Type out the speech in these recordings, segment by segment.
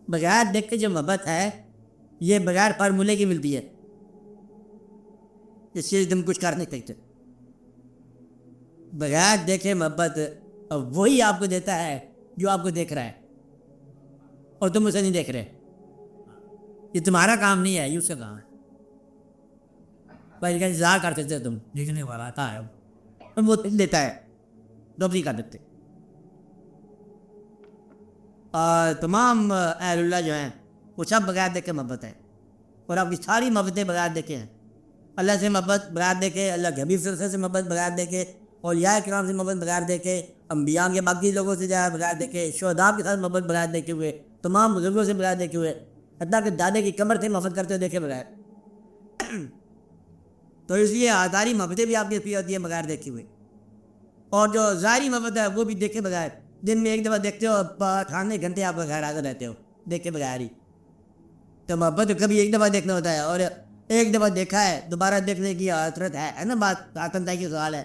بغیر دیکھ کے جو محبت ہے یہ بغیر فارمولے کی ملتی ہے، اس سے تم کچھ کر نہیں سکتے. بغیر دیکھے محبت وہی آپ کو دیتا ہے جو آپ کو دیکھ رہا ہے، اور تم اسے نہیں دیکھ رہے. یہ تمہارا کام نہیں ہے، یہ اس کا کام ہے. بھائی کا انتظار کر سکتے تم دیکھنے والا تھا ہے وہ دیتا ہے، تو نہیں کر دیتے. اور تمام اہل اللہ جو ہیں وہ سب بغیر دیکھے محبت ہے، اور آپ کی ساری محبتیں بغیر دیکھے ہیں. اللہ سے محبت بغیر دیکھے، اللہ کے حبیب صلی اللہ علیہ وسلم سے محبت بغیر دیکھے، اولیاء کرام سے محبت بغیر دیکھے، انبیاء کے باقی لوگوں سے جائے بغیر دیکھے، شہداء کے ساتھ محبت بغیر دیکھے ہوئے، تمام بزرگوں سے بغیر دیکھے ہوئے، حتیٰ کہ دادے کی کمر سے محبت کرتے ہوئے دیکھے بغیر. تو اس لیے آداری محبتیں بھی آپ کی ہوتی ہیں بغیر دیکھے ہوئے. اور جو ظاہری محبت ہے وہ بھی دیکھے بغیر. دن میں ایک دفعہ دیکھتے ہو، 98 گھنٹے آپ کا خیر حاضر رہتے ہو دیکھے بغیر ہی. تو محبت کبھی ایک دفعہ دیکھنا ہوتا ہے، اور ایک دفعہ دیکھا ہے دوبارہ دیکھنے کی حسرت ہے نا، بات آتنتا کی سوال ہے،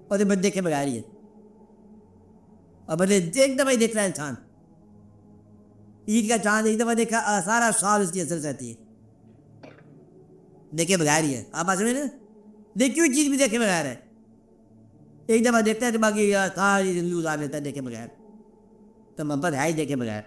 اور یہ بس دیکھے بغیر ہی ہے. اور بس ایک دفعہ ہی دیکھ رہا ہے انسان. عید کا چاند ایک دفعہ دیکھا، سارا سال اس کی اثر رہتی ہے، دیکھے بغیر ہی ہے. آپ آ سمجھ دیکھی ہوئی چیز بھی دیکھے بغیر ہے. ایک دفعہ دیکھتا ہے تو باقی ساری زندگی گزار لیتا ہے دیکھے بغیر. تو محبت ہے ہی دیکھے بغیر.